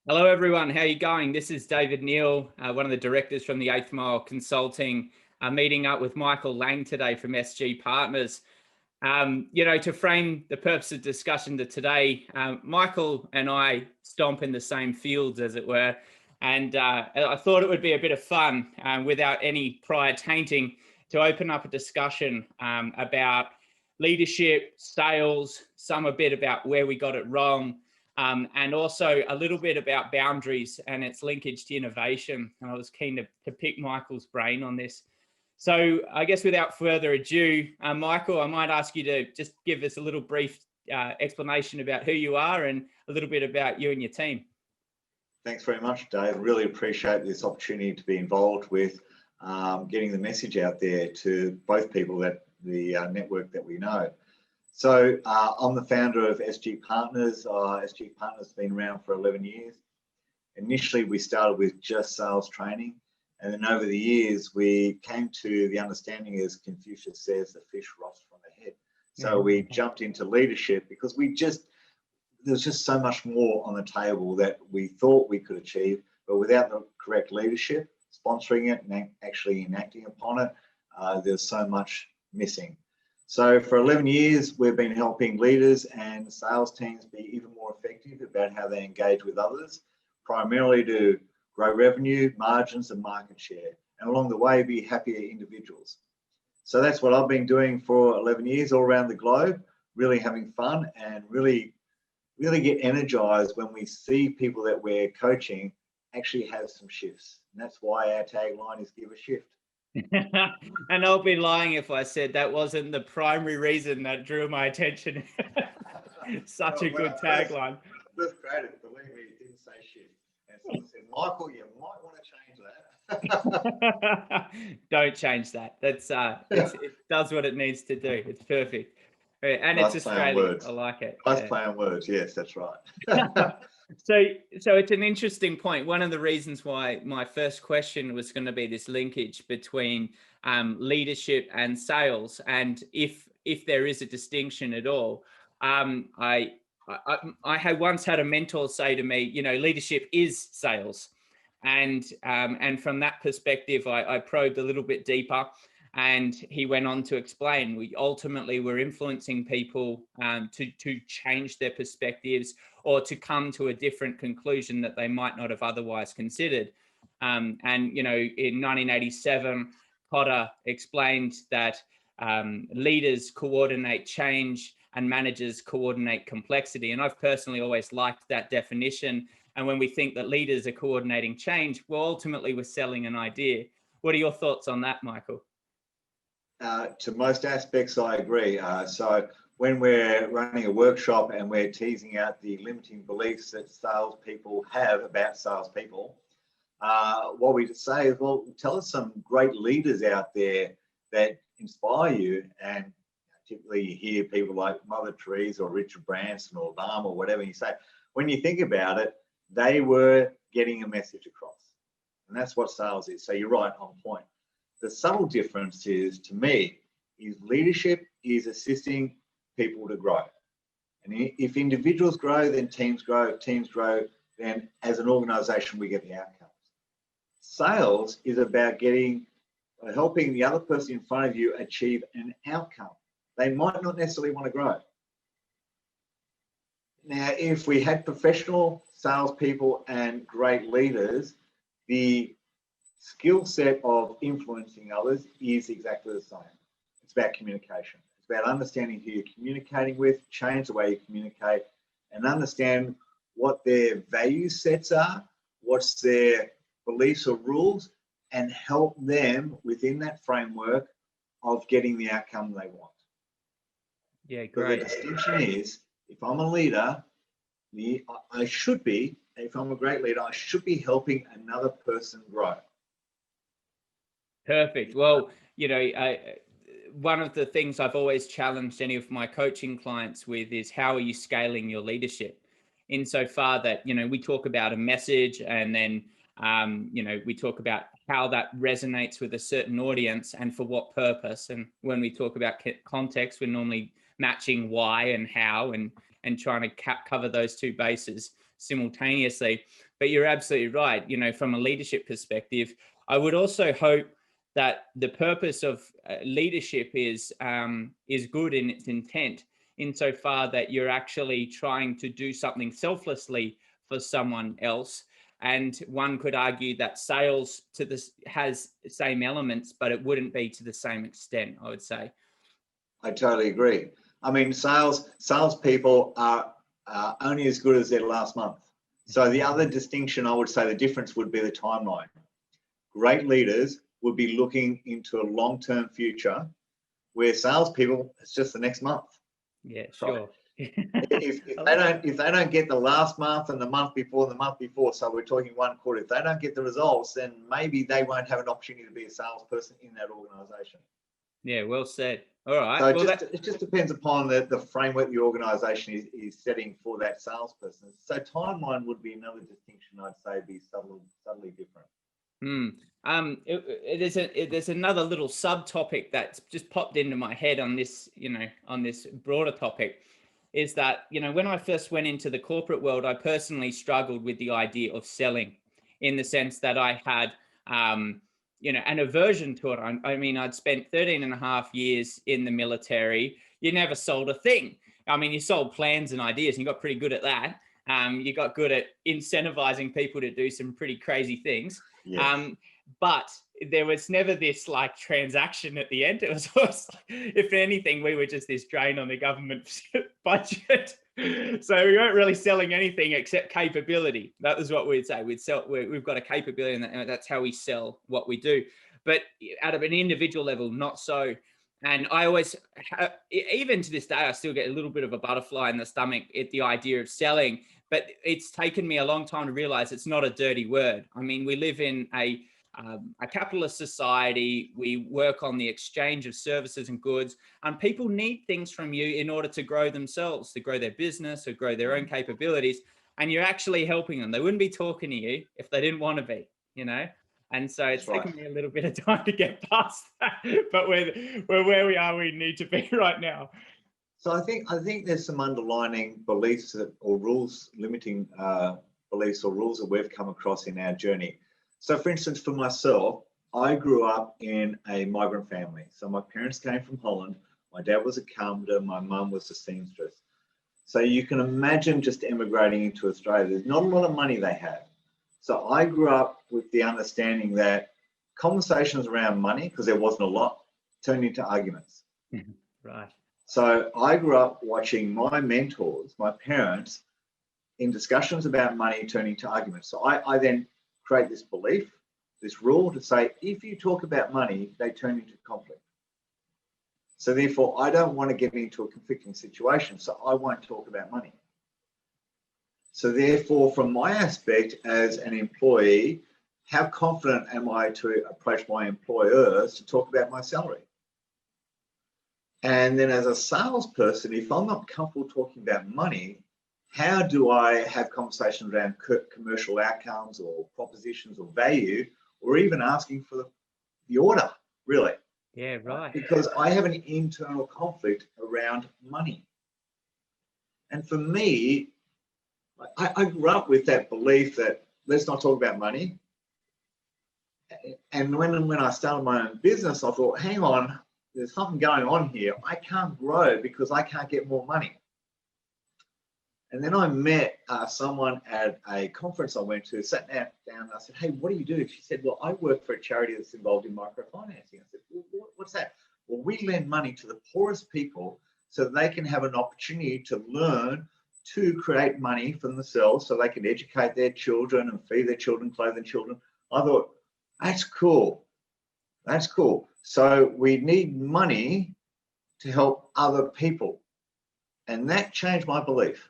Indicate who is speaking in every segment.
Speaker 1: Hello, everyone. How are you going? This is David Neal, one of the directors from the Eighth Mile Consulting, meeting up with Michael Lang today from SG Partners. To frame the purpose of discussion to today, Michael and I stomp in the same fields, as it were, and I thought it would be a bit of fun without any prior tainting to open up a discussion about leadership, sales, some a bit about where we got it wrong, and also a little bit about boundaries and its linkage to innovation. And I was keen to pick Michael's brain on this. So I guess without further ado, Michael, I might ask you to just give us a little brief explanation about who you are and a little bit about you and your team.
Speaker 2: Thanks very much, Dave. Really appreciate this opportunity to be involved with getting the message out there to both people that the network that we know. So I'm the founder of SG Partners. SG Partners has been around for 11 years. Initially, we started with just sales training. And then over the years, we came to the understanding, as Confucius says, the fish rots from the head. So we jumped into leadership because there's just so much more on the table that we thought we could achieve, but without the correct leadership, sponsoring it and actually enacting upon it, there's so much missing. So for 11 years, we've been helping leaders and sales teams be even more effective about how they engage with others, primarily to grow revenue, margins, and market share, and along the way, be happier individuals. So that's what I've been doing for 11 years all around the globe, really having fun and really get energized when we see people that we're coaching actually have some shifts. And that's why our tagline is give a shift.
Speaker 1: And I'll be lying if I said that wasn't the primary reason that drew my attention. Such a good tagline.
Speaker 2: First created, believe me, it didn't say shift. And someone said, Michael, you might want to change that.
Speaker 1: Don't change that. It does what it needs to do. It's perfect. And nice, it's Australian. I like it.
Speaker 2: Nice play on words. Yes, that's right.
Speaker 1: So it's an interesting point. One of the reasons why my first question was going to be this linkage between leadership and sales, and if there is a distinction at all. I had once had a mentor say to me, leadership is sales, and from that perspective, I probed a little bit deeper. And he went on to explain, we ultimately were influencing people to change their perspectives or to come to a different conclusion that they might not have otherwise considered. In 1987, Cotter explained that leaders coordinate change and managers coordinate complexity. And I've personally always liked that definition. And when we think that leaders are coordinating change, well, ultimately we're selling an idea. What are your thoughts on that, Michael?
Speaker 2: To most aspects, I agree. So when we're running a workshop and we're teasing out the limiting beliefs that salespeople have about salespeople, what we say is, well, tell us some great leaders out there that inspire you. And typically you hear people like Mother Teresa or Richard Branson or Obama or whatever. You say, when you think about it, they were getting a message across. And that's what sales is. So you're right, on point. The subtle difference is, to me, is leadership is assisting people to grow. And if individuals grow, then teams grow. If teams grow, then as an organization, we get the outcomes. Sales is about helping the other person in front of you achieve an outcome. They might not necessarily want to grow. Now, if we had professional salespeople and great leaders, the skill set of influencing others is exactly the same. It's about communication. It's about understanding who you're communicating with, change the way you communicate, and understand what their value sets are, what's their beliefs or rules, and help them within that framework of getting the outcome they want.
Speaker 1: Yeah, great.
Speaker 2: So the distinction is, if I'm a leader, I should be, if I'm a great leader, I should be helping another person grow.
Speaker 1: Perfect. Well, one of the things I've always challenged any of my coaching clients with is, how are you scaling your leadership? Insofar that, we talk about a message, and then, we talk about how that resonates with a certain audience and for what purpose. And when we talk about context, we're normally matching why and how and trying to cover those two bases. simultaneously. But you're absolutely right. You know, from a leadership perspective, I would also hope that the purpose of leadership is good in its intent, insofar that you're actually trying to do something selflessly for someone else. And one could argue that sales to this has the same elements, but it wouldn't be to the same extent, I would say.
Speaker 2: I totally agree. I mean, salespeople are only as good as their last month. So the other distinction, I would say, the difference would be the timeline. Great leaders would be looking into a long-term future, where salespeople, it's just the next month.
Speaker 1: Yeah, sure.
Speaker 2: If they don't get the last month and the month before, so we're talking one quarter, if they don't get the results, then maybe they won't have an opportunity to be a salesperson in that organization.
Speaker 1: Yeah, well said. All right.
Speaker 2: So it just depends upon the framework the organisation is setting for that salesperson. So timeline would be another distinction, I'd say, be subtly different.
Speaker 1: There's another little subtopic that's just popped into my head on this, on this broader topic, is that, when I first went into the corporate world, I personally struggled with the idea of selling, in the sense that I had, an aversion to it. I mean, I'd spent 13 and a half years in the military. You never sold a thing. I mean, you sold plans and ideas, and you got pretty good at that. You got good at incentivizing people to do some pretty crazy things.
Speaker 2: Yes.
Speaker 1: But there was never this like transaction at the end. It was always, if anything, we were just this drain on the government budget. So we weren't really selling anything except capability. That was what we'd say. We've got a capability, and that's how we sell what we do. But at an individual level, not so. And I always, even to this day, I still get a little bit of a butterfly in the stomach at the idea of selling. But it's taken me a long time to realize it's not a dirty word. I mean, we live in a capitalist society. We work on the exchange of services and goods, and people need things from you in order to grow themselves, to grow their business or grow their own capabilities. And you're actually helping them. They wouldn't be talking to you if they didn't want to be, And so it's taken me a little bit of time to get past that, but we're where we are, we need to be right now.
Speaker 2: So I think there's some underlying beliefs or rules, limiting beliefs or rules that we've come across in our journey. So for instance, for myself, I grew up in a migrant family. So my parents came from Holland. My dad was a carpenter. My mum was a seamstress. So you can imagine just emigrating into Australia. There's not a lot of money they had. So I grew up with the understanding that conversations around money, because there wasn't a lot, turned into arguments.
Speaker 1: Right.
Speaker 2: So I grew up watching my mentors, my parents, in discussions about money turning to arguments. So I then create this belief, this rule to say, if you talk about money, they turn into conflict. So therefore, I don't want to get into a conflicting situation, so I won't talk about money. So therefore, from my aspect as an employee, how confident am I to approach my employers to talk about my salary? And then as a salesperson, if I'm not comfortable talking about money, how do I have conversations around commercial outcomes or propositions or value, or even asking for the order, really?
Speaker 1: Yeah, right.
Speaker 2: Because I have an internal conflict around money. And for me, I grew up with that belief that let's not talk about money. And when I started my own business, I thought, hang on, there's something going on here. I can't grow because I can't get more money. And then I met someone at a conference I went to, sat down and I said, hey, what do you do? She said, well, I work for a charity that's involved in microfinancing. I said, well, what's that? Well, we lend money to the poorest people so they can have an opportunity to learn to create money for themselves so they can educate their children and feed their children, clothe their children. I thought, that's cool. That's cool. So we need money to help other people. And that changed my belief.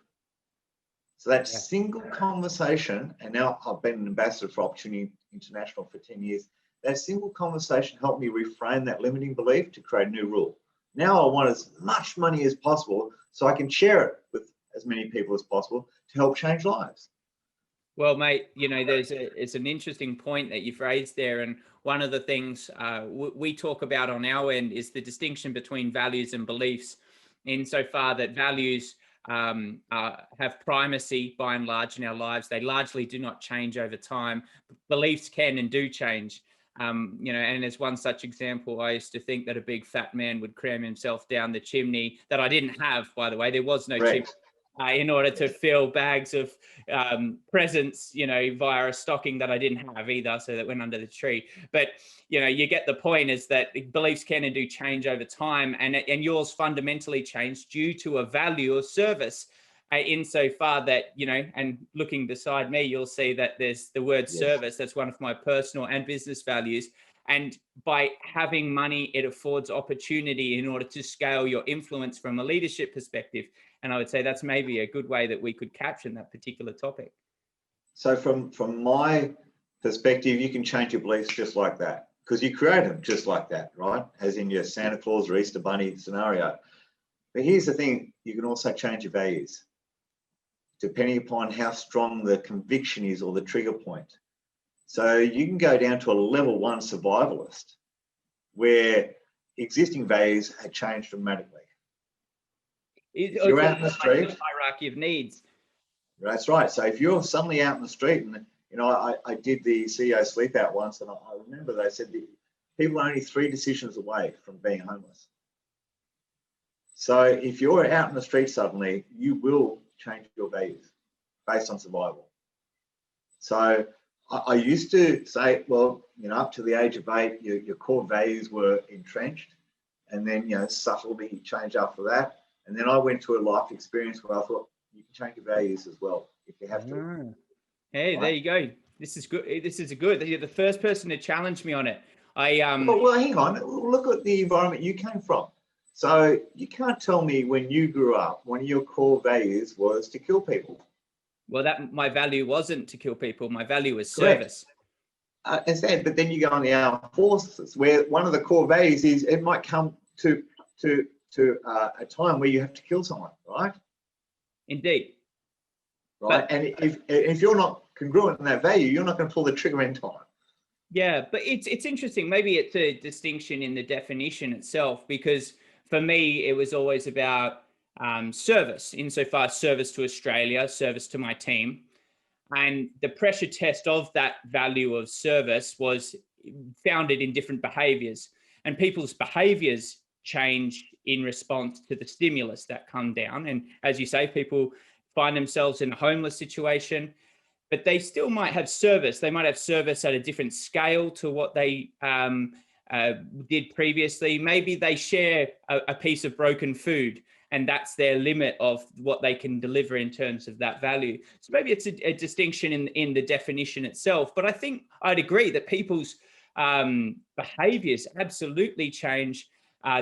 Speaker 2: So that single conversation, and now I've been an ambassador for Opportunity International for 10 years, that single conversation helped me reframe that limiting belief to create a new rule. Now I want as much money as possible so I can share it with as many people as possible to help change lives.
Speaker 1: Well, mate, it's an interesting point that you've raised there. And one of the things we talk about on our end is the distinction between values and beliefs, insofar that values have primacy by and large in our lives. They largely do not change over time. Beliefs can and do change. And as one such example, I used to think that a big fat man would cram himself down the chimney that I didn't have, by the way. There was no chimney. In order to fill bags of presents, via a stocking that I didn't have either, so that went under the tree. But, you get the point, is that beliefs can and do change over time, and yours fundamentally changed due to a value of service, insofar that, and looking beside me, you'll see that there's the word service. That's one of my personal and business values. And by having money, it affords opportunity in order to scale your influence from a leadership perspective. And I would say that's maybe a good way that we could caption that particular topic.
Speaker 2: So from my perspective, you can change your beliefs just like that, because you create them just like that, right? As in your Santa Claus or Easter Bunny scenario. But here's the thing, you can also change your values, depending upon how strong the conviction is or the trigger point. So you can go down to a level 1 survivalist, where existing values have changed dramatically. If you're out in the street,
Speaker 1: hierarchy of needs.
Speaker 2: That's right. So if you're suddenly out in the street, and I did the CEO sleep out once, and I remember they said that people are only 3 decisions away from being homeless. So if you're out in the street suddenly, you will change your values based on survival. So I used to say, well, up to the age of 8, your core values were entrenched, and then, subtly change after that. And then I went to a life experience where I thought, you can change your values as well if you have to.
Speaker 1: Hey, right? There you go. This is good. You're the first person to challenge me on it.
Speaker 2: Well, hang on. Look at the environment you came from. So you can't tell me when you grew up, one of your core values was to kill people.
Speaker 1: Well, my value wasn't to kill people. My value was service.
Speaker 2: Instead, but then you go on the armed forces, where one of the core values is it might come to a time where you have to kill someone, right?
Speaker 1: Indeed.
Speaker 2: Right, and if you're not congruent in that value, you're not going to pull the trigger in time.
Speaker 1: Yeah, but it's interesting. Maybe it's a distinction in the definition itself, because for me, it was always about service, insofar as service to Australia, service to my team. And the pressure test of that value of service was founded in different behaviors, and people's behaviors change in response to the stimulus that come down. And as you say, people find themselves in a homeless situation, but they still might have service. They might have service at a different scale to what they did previously. Maybe they share a piece of broken food, and that's their limit of what they can deliver in terms of that value. So maybe it's a distinction in the definition itself. But I think I'd agree that people's behaviors absolutely change.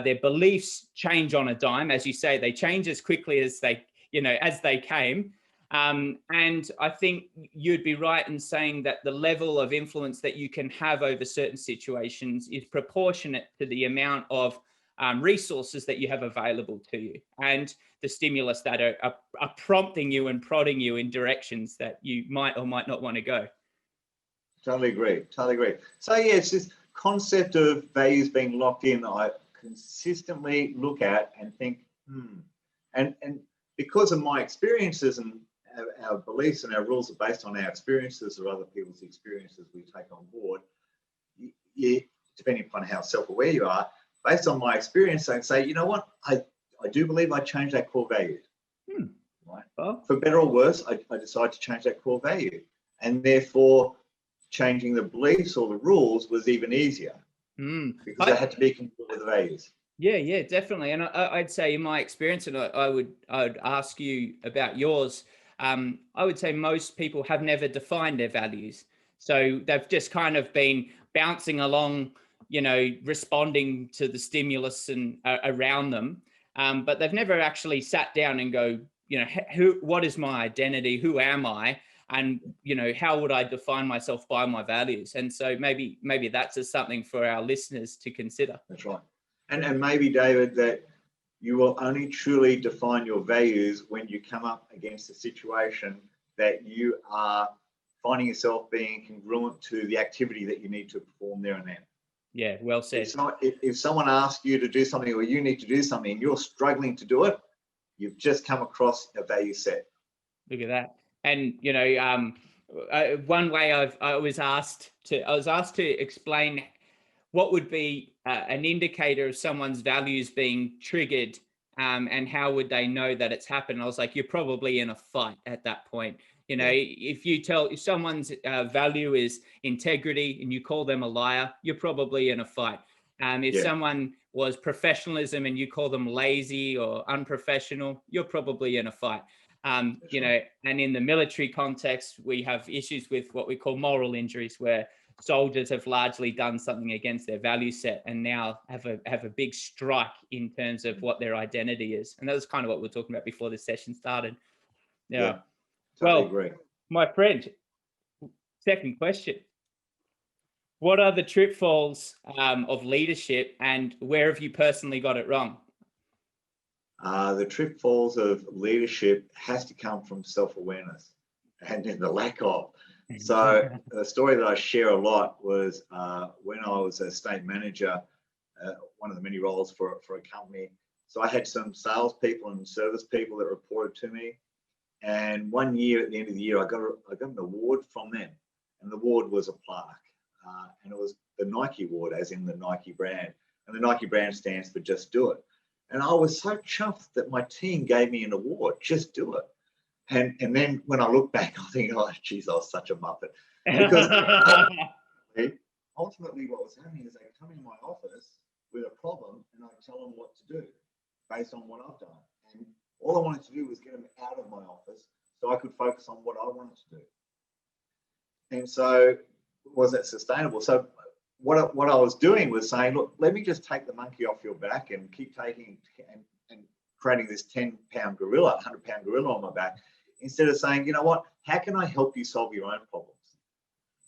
Speaker 1: Their beliefs change on a dime. As you say, they change as quickly as they came. And I think you'd be right in saying that the level of influence that you can have over certain situations is proportionate to the amount of resources that you have available to you, and the stimulus that are prompting you and prodding you in directions that you might or might not want to go.
Speaker 2: Totally agree. So yeah, it's this concept of values being locked in. I consistently look at and think, and because of my experiences, and our beliefs and our rules are based on our experiences or other people's experiences we take on board, depending upon how self-aware you are, based on my experience, I can say, you know what, I do believe I changed that core value. Right? Well, for better or worse, I decided to change that core value. And therefore, changing the beliefs or the rules was even easier because I had to be congruent with the values.
Speaker 1: Yeah, definitely. And I'd say in my experience, and I would ask you about yours, I would say most people have never defined their values. So they've just kind of been bouncing along, responding to the stimulus and around them. But they've never actually sat down and go, what is my identity? Who am I? And, how would I define myself by my values? And so maybe that's just something for our listeners to consider.
Speaker 2: That's right. And maybe, David, that you will only truly define your values when you come up against a situation that you are finding yourself being congruent to the activity that you need to perform there and then.
Speaker 1: Yeah, well said.
Speaker 2: If someone asks you to do something or you need to do something and you're struggling to do it, You've just come across a value set.
Speaker 1: Look at that. And, you know, one way I was asked to explain what would be an indicator of someone's values being triggered, and how would they know that it's happened. I was like, you're probably in a fight at that point. You know, if someone's value is integrity and you call them a liar, you're probably in a fight. If someone was professionalism and you call them lazy or unprofessional, you're probably in a fight. You know, and in the military context, we have issues with what we call moral injuries, where soldiers have largely done something against their value set and now have a big strike in terms of what their identity is. And that was kind of what we were talking about before this session started.
Speaker 2: Yeah, totally agree.
Speaker 1: My friend, second question. What are the pitfalls of leadership, and where have you personally got it wrong?
Speaker 2: The pitfalls of leadership has to come from self-awareness and in the lack of. So the story that I share a lot was when I was a state manager, one of the many roles for a company. So I had some salespeople and service people that reported to me. And one year, at the end of the year, I got an award from them. And the award was a plaque. And it was the Nike award, as in the Nike brand. And the Nike brand stands for Just Do It. And I was so chuffed that my team gave me an award, Just Do It. And then when I look back, I think, oh, geez, I was such a muppet. Because ultimately what was happening is they come in my office with a problem and I tell them what to do based on what I've done. And all I wanted to do was get them out of my office so I could focus on what I wanted to do. And so was that sustainable? So what I was doing was saying, look, let me just take the monkey off your back and keep taking and creating this 10-pound gorilla, 100-pound gorilla on my back, instead of saying, you know what, how can I help you solve your own problems?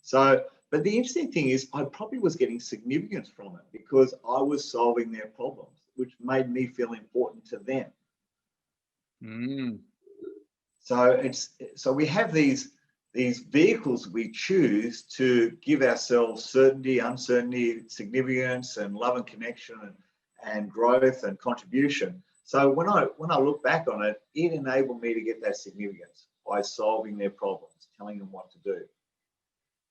Speaker 2: So, but the interesting thing is I probably was getting significance from it because I was solving their problems, which made me feel important to them. So we have these vehicles we choose to give ourselves certainty, uncertainty, significance, and love and connection, and growth and contribution. So when I look back on it, it enabled me to get that significance by solving their problems, telling them what to do.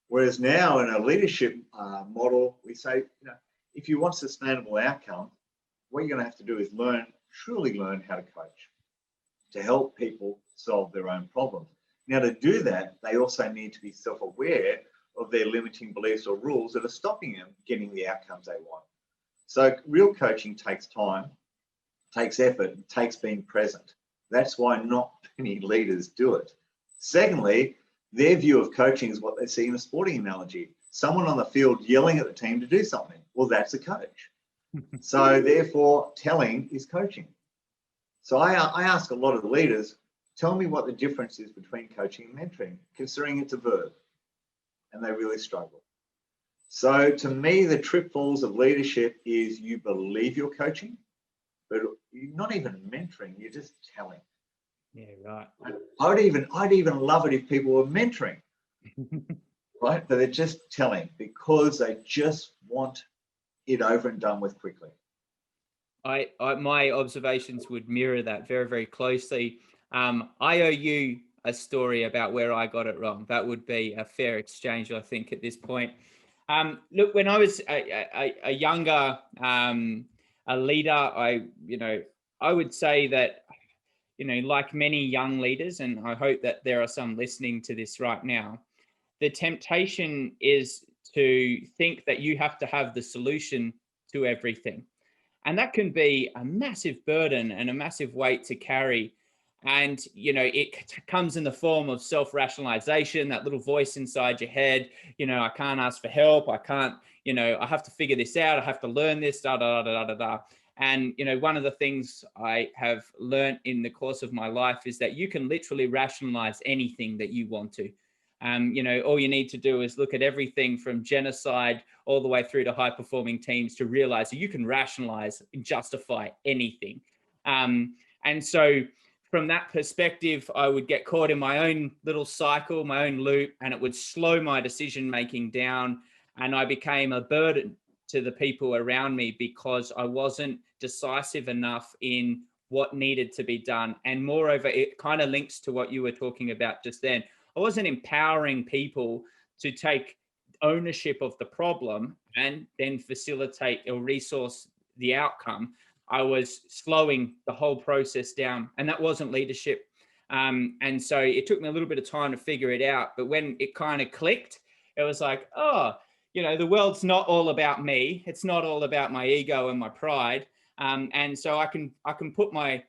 Speaker 2: Whereas now in a leadership model, we say, you know, if you want sustainable outcomes, what you're going to have to do is truly learn how to coach, to help people solve their own problems. Now, to do that, they also need to be self-aware of their limiting beliefs or rules that are stopping them getting the outcomes they want. So real coaching takes time, takes effort, takes being present. That's why not many leaders do it. Secondly, their view of coaching is what they see in a sporting analogy. Someone on the field yelling at the team to do something. Well, that's a coach. So therefore, telling is coaching. So I ask a lot of the leaders, tell me what the difference is between coaching and mentoring, considering it's a verb. And they really struggle. So to me, the pitfalls of leadership is you believe you're coaching, but you're not even mentoring, you're just telling.
Speaker 1: Yeah, right.
Speaker 2: I'd even love it if people were mentoring, right? But they're just telling because they just want it over and done with quickly.
Speaker 1: My observations would mirror that very, very closely. I owe you a story about where I got it wrong. That would be a fair exchange, I think, at this point. Look, when I was a younger a leader, I would say that, like many young leaders, and I hope that there are some listening to this right now, the temptation is to think that you have to have the solution to everything. And that can be a massive burden and a massive weight to carry. And, it comes in the form of self-rationalization, that little voice inside your head, I can't ask for help. I can't, I have to figure this out. I have to learn this, da, da, da, da, da, da. And, one of the things I have learned in the course of my life is that you can literally rationalize anything that you want to. All you need to do is look at everything from genocide all the way through to high performing teams to realize that you can rationalize and justify anything. And so from that perspective, I would get caught in my own little cycle, my own loop, and it would slow my decision making down. And I became a burden to the people around me because I wasn't decisive enough in what needed to be done. And moreover, it kind of links to what you were talking about just then. I wasn't empowering people to take ownership of the problem and then facilitate or resource the outcome. I was slowing the whole process down, and that wasn't leadership. And so it took me a little bit of time to figure it out. But when it kind of clicked, it was like, oh, the world's not all about me. It's not all about my ego and my pride. And so I can put my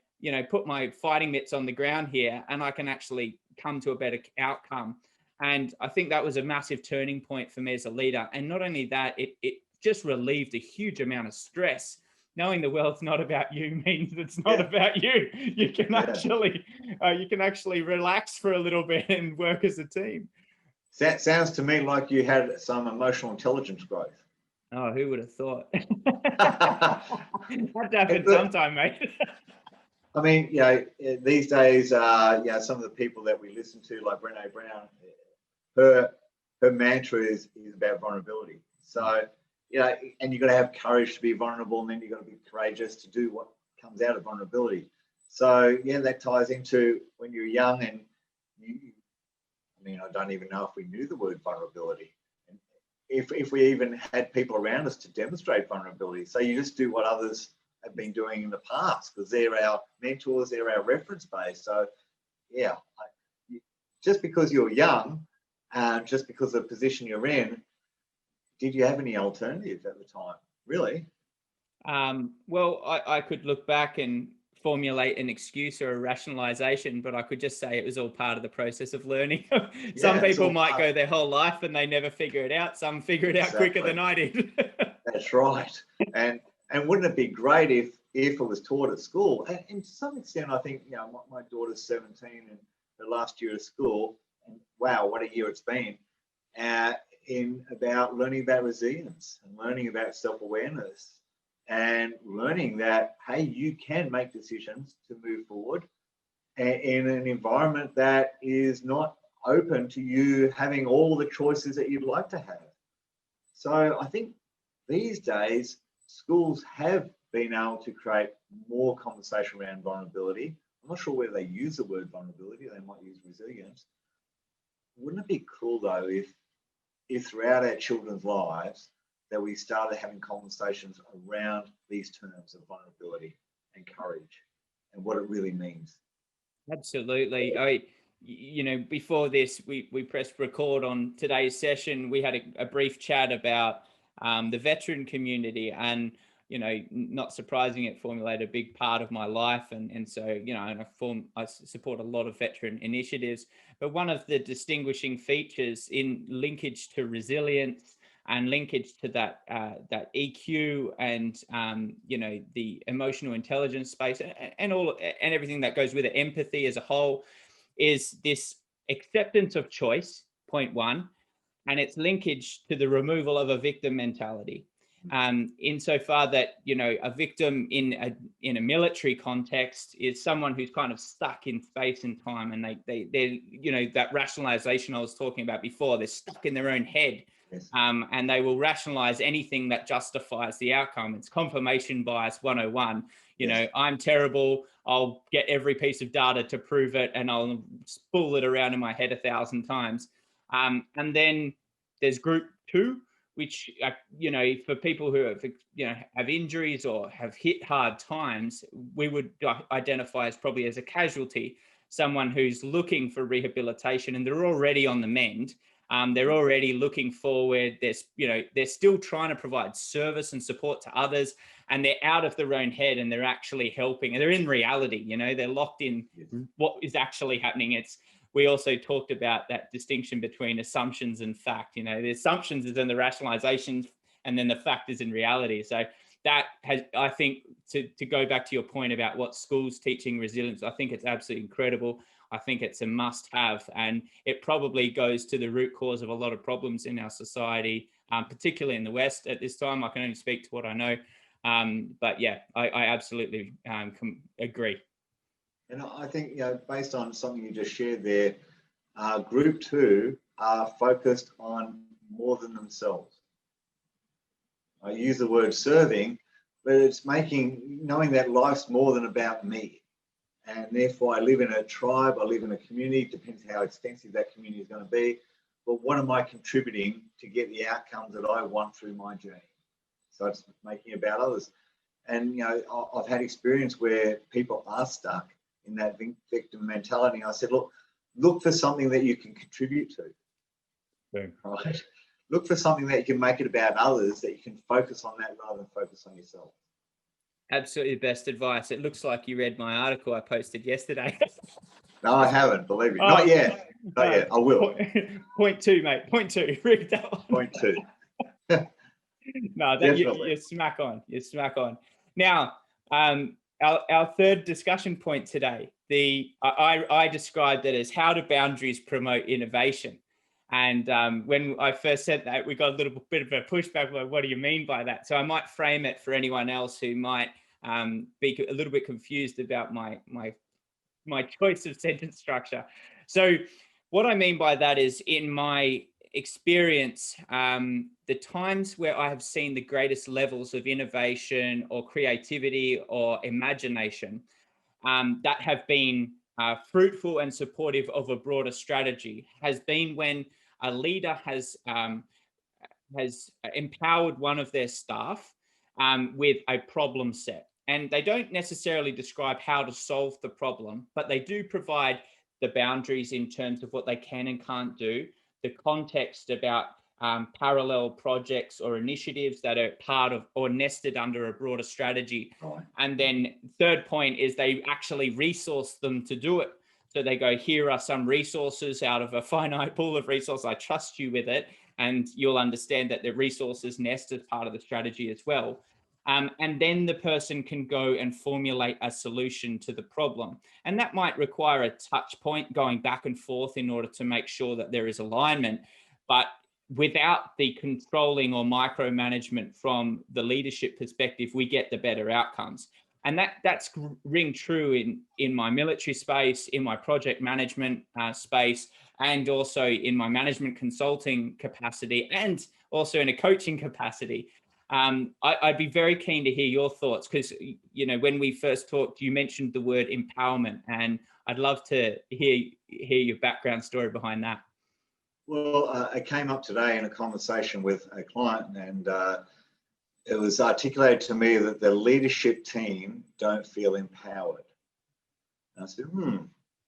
Speaker 1: fighting mitts on the ground here, and I can actually come to a better outcome. And I think that was a massive turning point for me as a leader. And not only that, it just relieved a huge amount of stress. Knowing the world's not about you means it's not about you. You can actually relax for a little bit and work as a team.
Speaker 2: That sounds to me like you had some emotional intelligence growth.
Speaker 1: Oh, who would have thought? That happened sometime, mate.
Speaker 2: I mean, these days, some of the people that we listen to, like Brené Brown, her mantra is about vulnerability. So, and you've got to have courage to be vulnerable, and then you've got to be courageous to do what comes out of vulnerability. So, that ties into when you're young, and I don't even know if we knew the word vulnerability. And if we even had people around us to demonstrate vulnerability. So you just do what others have been doing in the past, because they're our mentors, they're our reference base. So, just because you're young, just because of the position you're in, did you have any alternatives at the time? Really?
Speaker 1: Well, I could look back and formulate an excuse or a rationalization, but I could just say it was all part of the process of learning. Some people might go their whole life and they never figure it out. Some figure it out quicker than I did.
Speaker 2: That's right. And wouldn't it be great if it was taught at school? And to some extent, I think, my daughter's 17 and her last year of school, and wow, what a year it's been, in about learning about resilience and learning about self-awareness, and learning that, hey, you can make decisions to move forward in an environment that is not open to you having all the choices that you'd like to have. So I think these days, schools have been able to create more conversation around vulnerability. I'm not sure whether they use the word vulnerability, they might use resilience. Wouldn't it be cool, though, if throughout our children's lives that we started having conversations around these terms of vulnerability and courage and what it really means?
Speaker 1: Absolutely. Before this, we pressed record on today's session. We had a brief chat about the veteran community, and not surprising, it formulated a big part of my life, and so I support a lot of veteran initiatives. But one of the distinguishing features in linkage to resilience and linkage to that EQ and the emotional intelligence space and everything that goes with it, empathy as a whole, is this acceptance of choice, point one, and its linkage to the removal of a victim mentality. Insofar that a victim in a military context is someone who's kind of stuck in space and time, and they're that rationalization I was talking about before. They're stuck in their own head.
Speaker 2: Yes.
Speaker 1: And they will rationalize anything that justifies the outcome. It's confirmation bias 101.
Speaker 2: Yes.
Speaker 1: I'm terrible. I'll get every piece of data to prove it, and I'll spool it around in my head 1,000 times. And then there's group two, which, for people who have injuries or have hit hard times, we would identify as probably as a casualty, someone who's looking for rehabilitation and they're already on the mend. They're already looking forward. They're still trying to provide service and support to others, and they're out of their own head and they're actually helping. And they're in reality. They're locked in what is actually happening. We also talked about that distinction between assumptions and fact. The assumptions is in the rationalizations, and then the fact is in reality. So that has, I think, to go back to your point about what schools teaching resilience, I think it's absolutely incredible. I think it's a must-have, and it probably goes to the root cause of a lot of problems in our society, particularly in the West at this time. I can only speak to what I know, but yeah, I absolutely agree.
Speaker 2: And I think, based on something you just shared there, group two are focused on more than themselves. I use the word serving, but it's knowing that life's more than about me. And therefore I live in a tribe, I live in a community, depends how extensive that community is going to be. But what am I contributing to get the outcomes that I want through my journey? So it's making it about others. And, you know, I've had experience where people are stuck in that victim mentality. I said, look for something that you can contribute to.
Speaker 1: Yeah.
Speaker 2: Right? Look for something that you can make it about others, that you can focus on that rather than focus on yourself.
Speaker 1: Absolutely best advice. It looks like you read my article I posted yesterday.
Speaker 2: No, I haven't, believe me. Not yet. Not yet. I will.
Speaker 1: Point two, mate. Point two. Read that one.
Speaker 2: Point two.
Speaker 1: No, that you're smack on. You're smack on. Now, our third discussion point today. I described it as how do boundaries promote innovation. And when I first said that, we got a little bit of a pushback. Like, what do you mean by that? So I might frame it for anyone else who might be a little bit confused about my choice of sentence structure. So what I mean by that is, in my experience, the times where I have seen the greatest levels of innovation or creativity or imagination that have been fruitful and supportive of a broader strategy has been when a leader has empowered one of their staff with a problem set. And they don't necessarily describe how to solve the problem, but they do provide the boundaries in terms of what they can and can't do, the context about parallel projects or initiatives that are part of or nested under a broader strategy.
Speaker 2: Right.
Speaker 1: And then third point is they actually resource them to do it. So they go, here are some resources out of a finite pool of resources. I trust you with it. And you'll understand that the resources nest as part of the strategy as well. And then the person can go and formulate a solution to the problem. And that might require a touch point going back and forth in order to make sure that there is alignment. But without the controlling or micromanagement from the leadership perspective, we get the better outcomes. And that's ring true in my military space, in my project management space, and also in my management consulting capacity, and also in a coaching capacity. I'd be very keen to hear your thoughts, because, you know, when we first talked, you mentioned the word empowerment, and I'd love to hear your background story behind that.
Speaker 2: Well, I came up today in a conversation with a client, and it was articulated to me that the leadership team don't feel empowered. And I said, I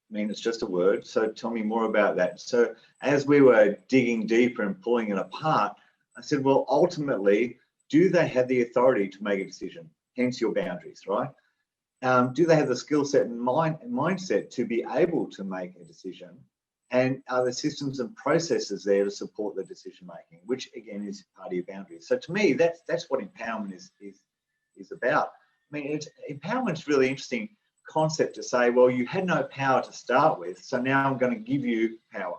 Speaker 2: mean, it's just a word. So tell me more about that. So as we were digging deeper and pulling it apart, I said, well, ultimately, do they have the authority to make a decision? Hence your boundaries, right? Do they have the skill set and mindset to be able to make a decision? And are there systems and processes there to support the decision making, which again is part of your boundaries? So to me, that's what empowerment is about. I mean, empowerment's really interesting concept to say, well, you had no power to start with, so now I'm going to give you power.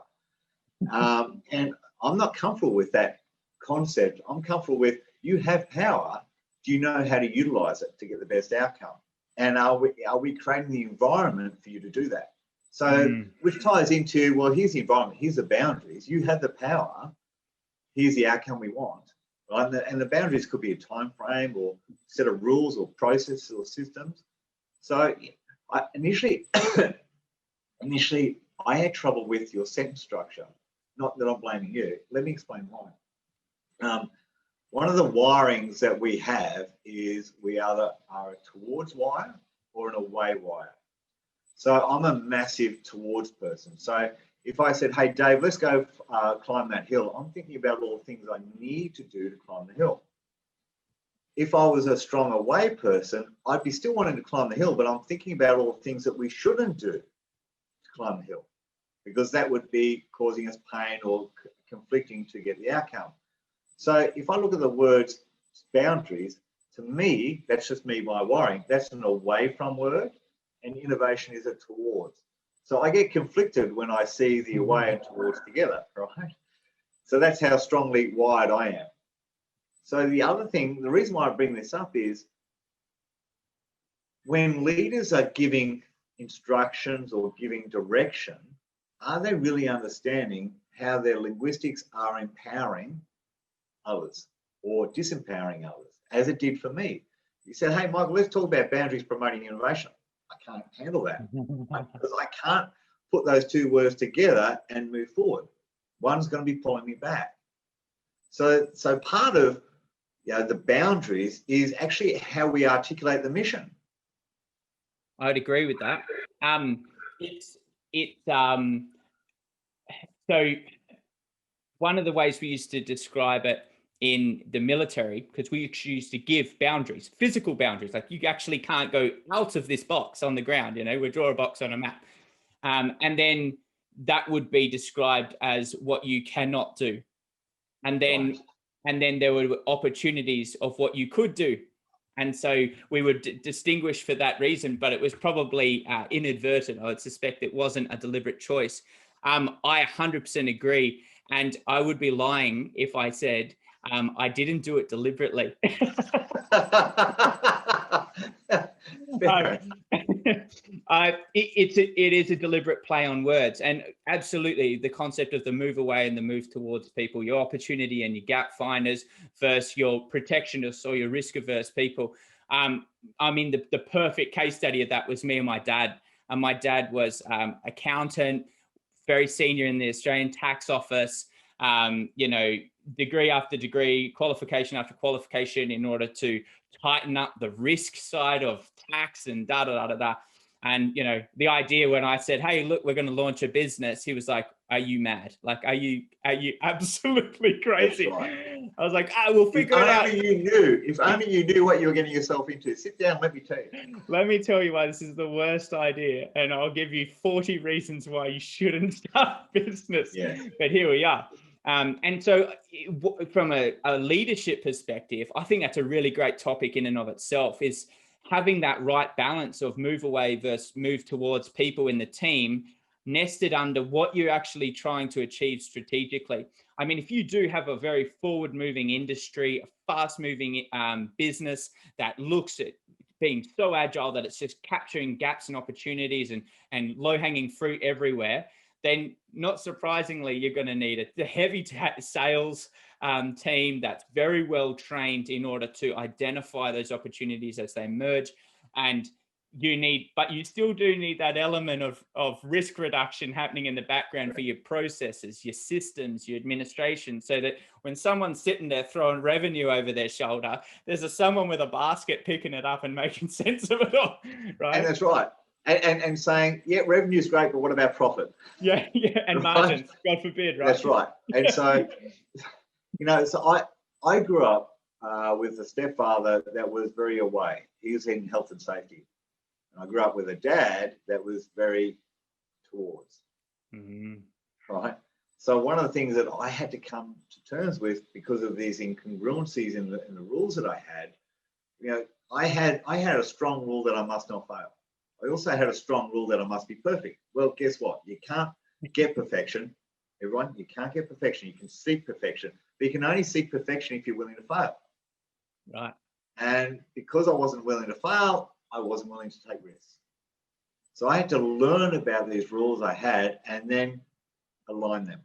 Speaker 2: And I'm not comfortable with that concept. I'm comfortable with, you have power. Do you know how to utilize it to get the best outcome? And are we creating the environment for you to do that? So, which ties into, well, here's the environment, here's the boundaries. You have the power. Here's the outcome we want. Right? And the boundaries could be a time frame or set of rules or processes or systems. So, initially, I had trouble with your sentence structure. Not that I'm blaming you. Let me explain why. One of the wirings that we have is we either are a towards wire or an away wire. So I'm a massive towards person. So if I said, hey, Dave, let's go climb that hill, I'm thinking about all the things I need to do to climb the hill. If I was a strong away person, I'd be still wanting to climb the hill, but I'm thinking about all the things that we shouldn't do to climb the hill, because that would be causing us pain or conflicting to get the outcome. So if I look at the words boundaries, to me, that's just me by wiring. That's an away from word, and innovation is a towards. So I get conflicted when I see the away and towards together, right? So that's how strongly wired I am. So the other thing, the reason why I bring this up is when leaders are giving instructions or giving direction, are they really understanding how their linguistics are empowering others or disempowering others, as it did for me? You said, hey, Michael, let's talk about boundaries promoting innovation. I can't handle that because I can't put those two words together and move forward. One's going to be pulling me back. So part of the boundaries is actually how we articulate the mission.
Speaker 1: I'd agree with that. So one of the ways we used to describe it in the military, because we used to give boundaries, physical boundaries, like you actually can't go out of this box on the ground, we draw a box on a map. And then that would be described as what you cannot do. And then there were opportunities of what you could do. And so we would distinguish for that reason, but it was probably inadvertent. I would suspect it wasn't a deliberate choice. I 100% agree. And I would be lying if I said I didn't do it deliberately. It is a deliberate play on words, and absolutely the concept of the move away and the move towards people, your opportunity and your gap finders versus your protectionists or your risk averse people. I mean, the perfect case study of that was me and my dad. And my dad was accountant, very senior in the Australian tax office, degree after degree, qualification after qualification in order to tighten up the risk side of tax and da da da da da. And the idea when I said, hey, look, we're going to launch a business, he was like, are you mad? Like, are you absolutely crazy? Right. I was like, we'll figure it out.
Speaker 2: If only you knew what you were getting yourself into. Sit down, let me tell you.
Speaker 1: Let me tell you why this is the worst idea. And I'll give you 40 reasons why you shouldn't start a business. Yeah. But here we are. And so from a leadership perspective, I think that's a really great topic in and of itself, is having that right balance of move away versus move towards people in the team, nested under what you're actually trying to achieve strategically. I mean, if you do have a very forward-moving industry, a fast-moving business that looks at being so agile that it's just capturing gaps and opportunities and low-hanging fruit everywhere, then not surprisingly, you're going to need a heavy sales team that's very well trained in order to identify those opportunities as they emerge. And but you still do need that element of risk reduction happening in the background for your processes, your systems, your administration, so that when someone's sitting there throwing revenue over their shoulder, there's someone with a basket picking it up and making sense of it all, right?
Speaker 2: And that's right. And saying, yeah, revenue is great, but what about profit?
Speaker 1: Yeah, and right? Margins, God forbid, right?
Speaker 2: That's right. And so, so I grew up with a stepfather that was very away. He was in health and safety. And I grew up with a dad that was very towards, right? So one of the things that I had to come to terms with, because of these incongruencies in the rules that I had, I had a strong rule that I must not fail. I also had a strong rule that I must be perfect. Well, guess what? You can't get perfection. Everyone, you can't get perfection. You can seek perfection, but you can only seek perfection if you're willing to fail.
Speaker 1: Right.
Speaker 2: And because I wasn't willing to fail, I wasn't willing to take risks. So I had to learn about these rules I had and then align them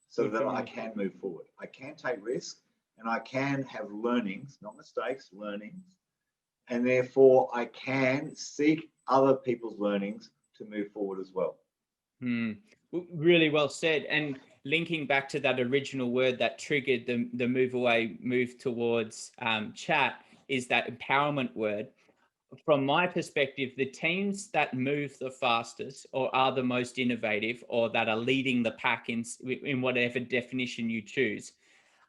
Speaker 2: so that I can move forward. I can take risks and I can have learnings, not mistakes, learnings. And therefore I can seek other people's learnings to move forward as well.
Speaker 1: Really well said. And linking back to that original word that triggered the move away, move towards chat is that empowerment word. From my perspective, the teams that move the fastest or are the most innovative or that are leading the pack in whatever definition you choose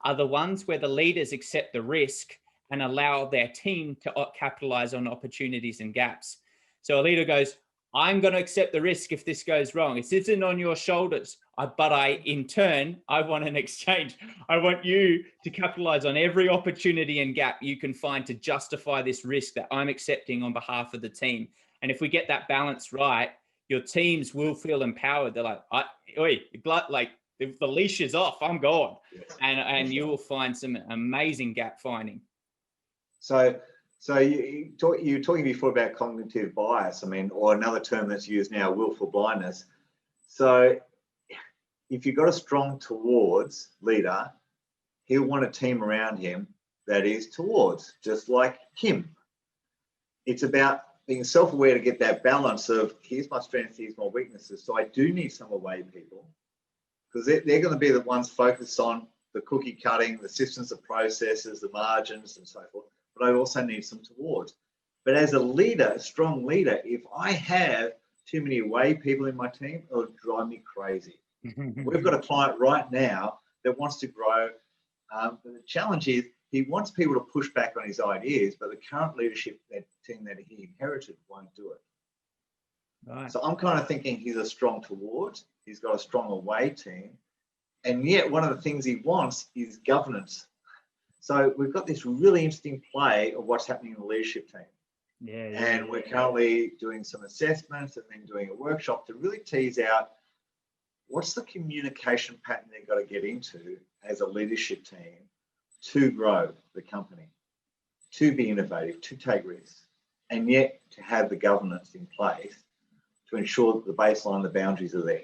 Speaker 1: are the ones where the leaders accept the risk and allow their team to capitalize on opportunities and gaps. So a leader goes, I'm going to accept the risk if this goes wrong. It isn't on your shoulders, but in turn, I want an exchange. I want you to capitalize on every opportunity and gap you can find to justify this risk that I'm accepting on behalf of the team. And if we get that balance right, your teams will feel empowered. They're like, the leash is off, I'm gone. Yes. And you will find some amazing gap finding.
Speaker 2: So you were talking before about cognitive bias, or another term that's used now, willful blindness. So if you've got a strong towards leader, he'll want a team around him that is towards, just like him. it's about being self-aware to get that balance of here's my strengths, here's my weaknesses. So I do need some away people, because they're going to be the ones focused on the cookie cutting, the systems, the processes, the margins, and so forth. But I also need some towards. But as a leader, a strong leader, if I have too many away people in my team, it'll drive me crazy. We've got a client right now that wants to grow. But the challenge is he wants people to push back on his ideas, but the current leadership team that he inherited won't do it.
Speaker 1: Right.
Speaker 2: So I'm kind of thinking he's a strong towards, he's got a strong away team, and yet one of the things he wants is governance. So we've got this really interesting play of what's happening in the leadership team. And we're currently doing some assessments and then doing a workshop to really tease out what's the communication pattern they've got to get into as a leadership team to grow the company, to be innovative, to take risks, and yet to have the governance in place to ensure that the baseline, the boundaries are there.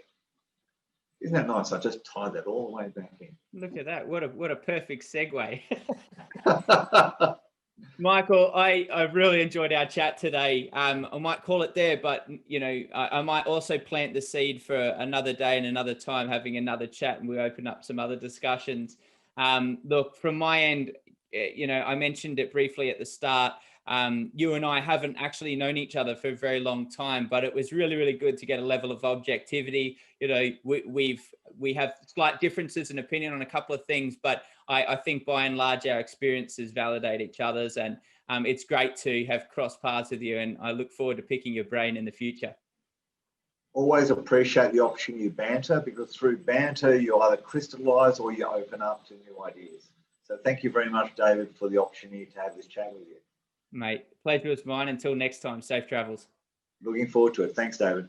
Speaker 2: Isn't that nice? I just tied that all the way back in.
Speaker 1: Look at that. What a perfect segue. Michael, I really enjoyed our chat today. I might call it there, but I might also plant the seed for another day and another time, having another chat, and we open up some other discussions. Look, from my end, I mentioned it briefly at the start. You and I haven't actually known each other for a very long time, but it was really, really good to get a level of objectivity. We have slight differences in opinion on a couple of things, but I think by and large our experiences validate each other's, and it's great to have crossed paths with you, and I look forward to picking your brain in the future.
Speaker 2: Always appreciate the opportunity to banter, because through banter you either crystallize or you open up to new ideas. So thank you very much, David, for the opportunity to have this chat with you.
Speaker 1: Mate, pleasure was mine. Until next time, safe travels.
Speaker 2: Looking forward to it. Thanks, David.